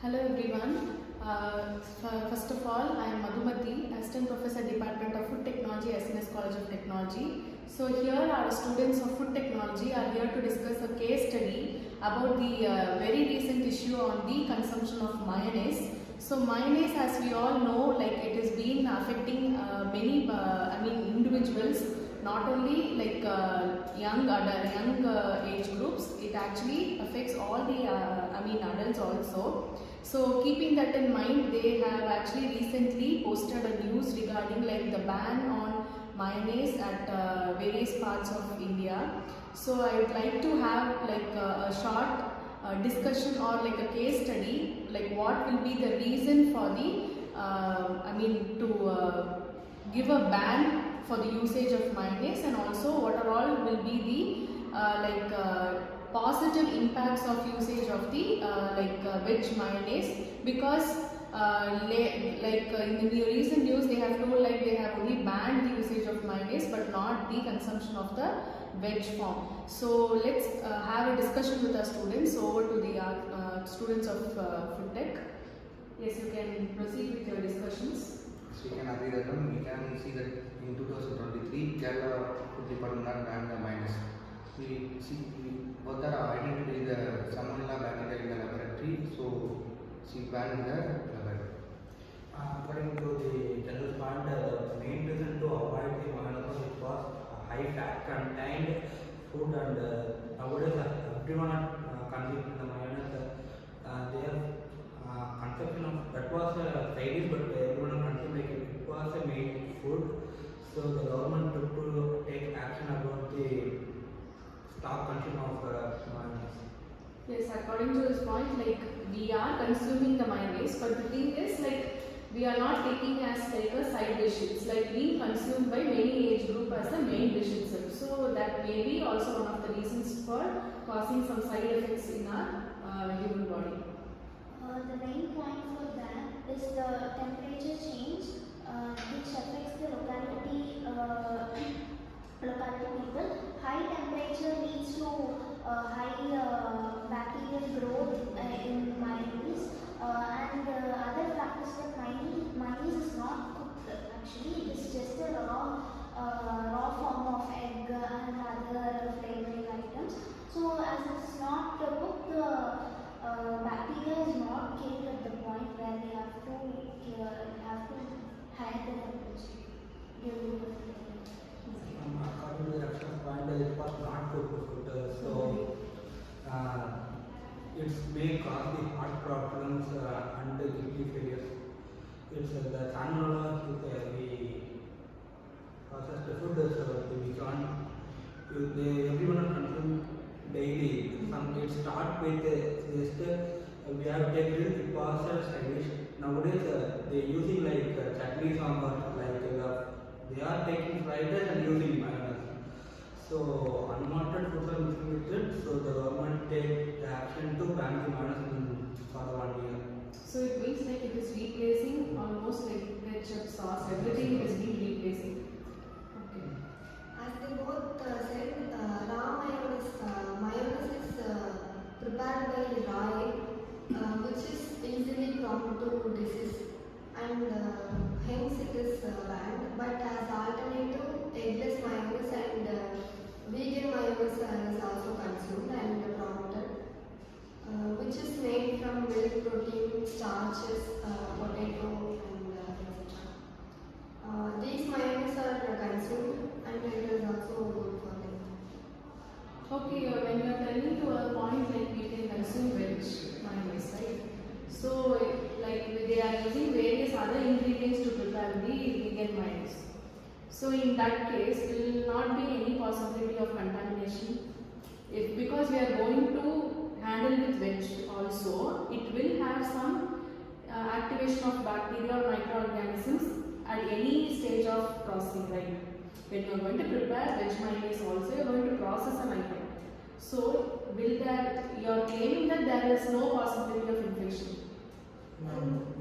Hello everyone. First of all, I am Madhumati, Assistant Professor, Department of Food Technology, SNS College of Technology. So here our students of food technology are here to discuss a case study about the very recent issue on the consumption of mayonnaise. So mayonnaise, as we all know, like it has been affecting many, individuals, not only like young age groups. It actually affects all the adults also. So keeping that in mind, they have actually recently posted a news regarding like the ban on mayonnaise at various parts of India. So I would like to have like a short discussion or like a case study, like what will be the reason for the give a ban for the usage of mayonnaise, and also what are all will be the positive impacts of usage of the veg mayonnaise, because in the recent news they have told like they have only banned the usage of mayonnaise but not the consumption of the veg form. So let's have a discussion with our students. Over to the students of food tech. Yes, you can proceed with your discussions. So we can agree that we can see that in 2023 Kerala Food Department banned the mayonnaise. We both are identified the salmonella bacteria in the laboratory, so she banned the laboratory. According to the general fund, the main reason to avoid the mayonnaise was high fat contained food, and nowadays everyone are consuming the mayonnaise. Their consumption of that was a side dish, but everyone are consuming it was a main food. So the government took to take action about the stop consumption of mayonnaise. Yes, according to this point, like we are consuming the mayonnaise, but the thing is like we are not taking as like a side dish. It's like being consumed by many age group as the main dish itself. So that may be also one of the reasons for causing some side effects in our human body. The main point for that is the temperature change, which affects the locality people. High temperature leads to high bacterial growth in mayonnaise, and other factors like mayonnaise is not cooked. Actually, it is just a raw form of egg and other flavoring items. So as it is not cooked, the bacteria is not killed at the point where they have to higher the temperature during the According to the reference point, it was not good food, so it may cause the heart problems and the kidney failures. It's the salmonella is the processed food, so we can't. Everyone are consumed daily. It start with just we have taken it was a side dish. Nowadays they using like chutney sambar, like they are taking fried rice and using mayonnaise. So unwanted foods are mixing with it. So the government take the action to ban the mayonnaise for 1 year. So it means like it is replacing almost like ketchup, sauce, everything is being replacing. Okay. As they both said, raw mayonnaise is prepared by raw egg, which is easily prone to disease, and hence it is banned. But as alternative, eggless mayonnaise and vegan mayonnaise is also consumed and promoted, which is made from milk protein, starches, potato, and etc. These mayonnaise are consumed, and it is also good for them. Okay, when you are telling to a point like we can consume veg mayonnaise, right? So like they are using various other ingredients to prepare the vegan mayonnaise. So in that case, will not be any possibility of contamination. Because we are going to handle with veg also, it will have some activation of bacteria or microorganisms at any stage of processing, right? When you are going to prepare veg mayonnaise also, you are going to process an item. So will that, you are claiming that there is no possibility of infection?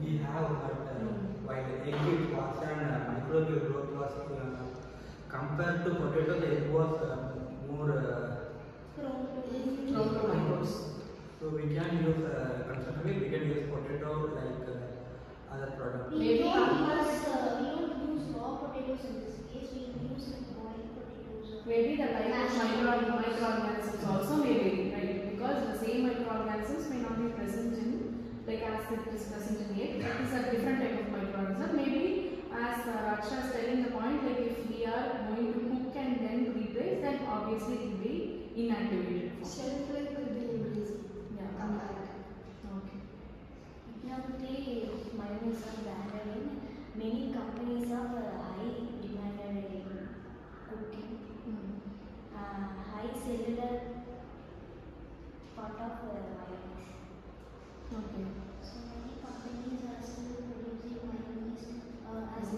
We have, but while the egg it was and microbial growth was compared to potato, the egg was more From the microbes. so So we can use conceptually we can use potato like other product. Maybe we don't use raw potatoes in this case. We use like boiled potatoes. Maybe the type of Mashed microorganisms also may vary, right? Because the same microorganisms may not be present in, like as it is present in egg. It is a different type of microorganism. Maybe as Raksha is telling the point, like if we are going to cook and then replace, then obviously it will be inactivated form. Shelf life will be increased Yeah. compared. Okay. Now today mayonnaise are branded in many companies are high demanded in cooking, high cellular part of mayonnaise. Okay. So many companies are still producing mayonnaise as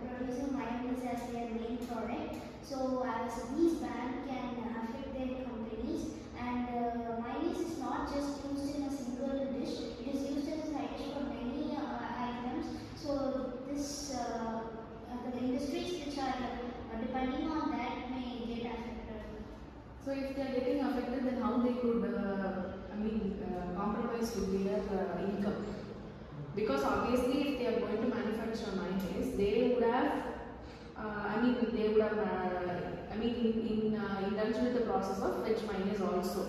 producing mayonnaise as their main product. So as these bans can affect their companies, and mayonnaise is not just used in a single dish; it is used as a side dish for many items. So this the industries which are depending on that may get affected. So if they are getting affected, then how they could, compromise with their income? Because obviously, if they are going to manufacture mayonnaise, they would have, indulged with the process of veg mayonnaise also.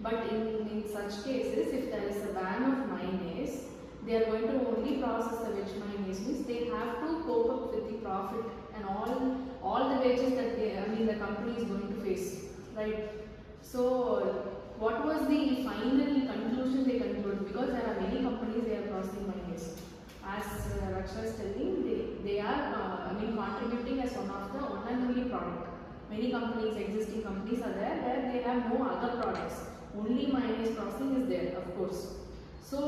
But in such cases, if there is a ban of mayonnaise, they are going to only process the veg mayonnaise. Means they have to cope up with the profit and all the wages that the company is going to face, right? So what was the final conclusion they concluded? Because there are many companies they are processing mayonnaise. As Raksha is telling, they are contributing as one of the one and only product. Many companies, existing companies are there where they have no other products. Only mayonnaise processing is there, of course. So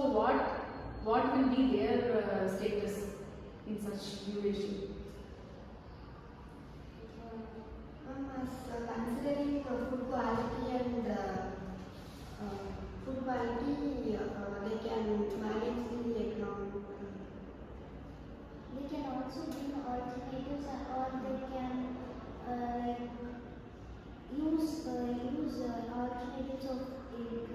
what will be their status in such situation? As considering food quality and they can manage the economic. They can also bring alternatives, or they can use alternatives of egg,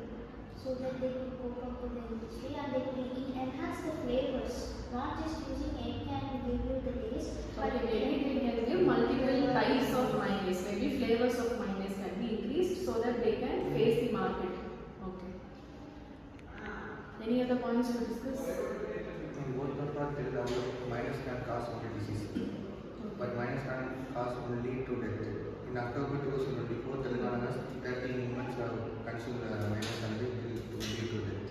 so that they could cope up with the industry, and they can enhance the flavors. Not just using egg can give you the taste, but Maybe they can give multiple types of mayonnaise. Maybe flavors of mayonnaise can be increased so that they can face the market. Okay. Any other points to discuss? What the part is that mayonnaise can cause only disease, but mayonnaise can cause only to death. In October 2024, Telangana has 13 humans have consumed mayonnaise and they will lead to death.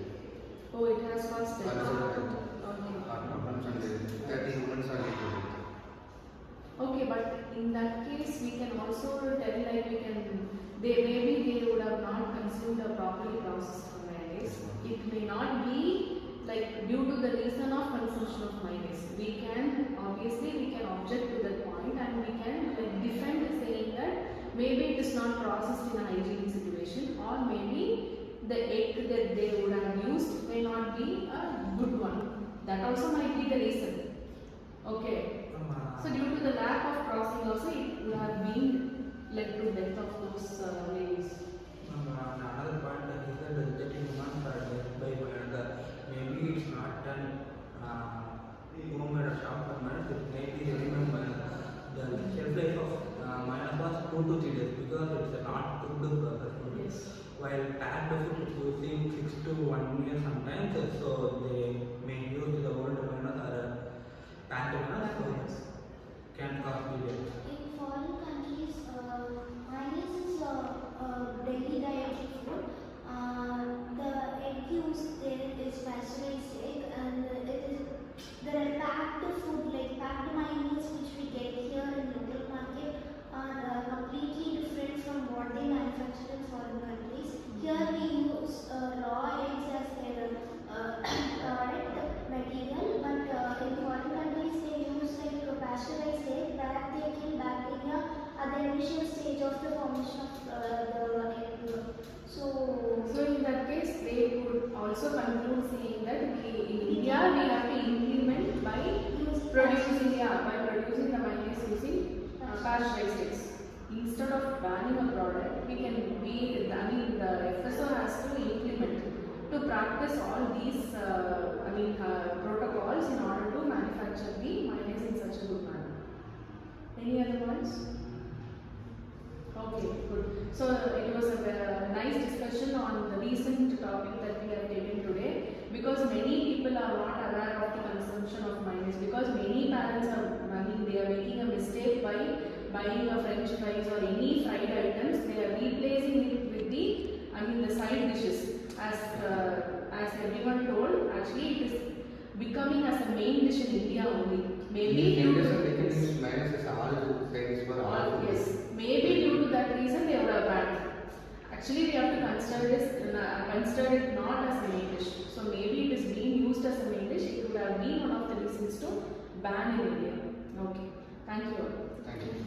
Oh, it has caused death. Okay. Problems and 13 humans are lead to death. Okay, but in that case, we can also tell like they would have not consumed a properly processed mayonnaise. It may not be like due to the reason of consumption of mayonnaise. We can object to that point, and we can defend saying that maybe it is not processed in a hygienic situation, or maybe the egg that they would have used may not be a good one. That also might be the reason. Okay. So due to the lack of processing also, it would have been led to death of those ladies. Another point that is that the rejecting humans are dead by murder. Maybe it's not done homemade or shop for mayonnaise. It may be remembered. The shelf life of mayonnaise was 2 to 3 days because it's a not cooked process. Yes. While packed food is using 6 to 1 year sometimes, so they may use the old mayonnaise or packed mayonnaise, so can cause the death. in foreign countries, mayonnaise is a daily dietary food. The egg used there is pasteurized egg, and there are packed food like packed mayonnaise which we get here in local market are completely different from what they manufacture in foreign countries. Here we use raw eggs as their product material, but in foreign countries they use like pasteurized egg that they kill bacteria at the initial stage of the formation of the egg. So in that case, they would also conclude saying that in India we have to implement by producing the mayonnaise using pasteurized eggs. Instead of banning a product, we can be, I mean, the FSO has to implement to practice all these, protocols in order to manufacture the mayonnaise in such a good manner. Any other ones? Okay, good. So it was a nice discussion on the recent topic that we have taken today, because many people are not aware of the consumption of mayonnaise, because many parents they are making a mistake by buying a french fries or any fried items. They are replacing it with the side dishes. As everyone told, actually it is becoming as a main dish in India only. Maybe due to mayonnaise is all things for all. Yes, maybe due to that reason they would have banned. Actually, we have to consider it not as a main dish. So maybe it is being used as a main dish. It would have been one of the reasons to ban in India. Okay, thank you. Thank you.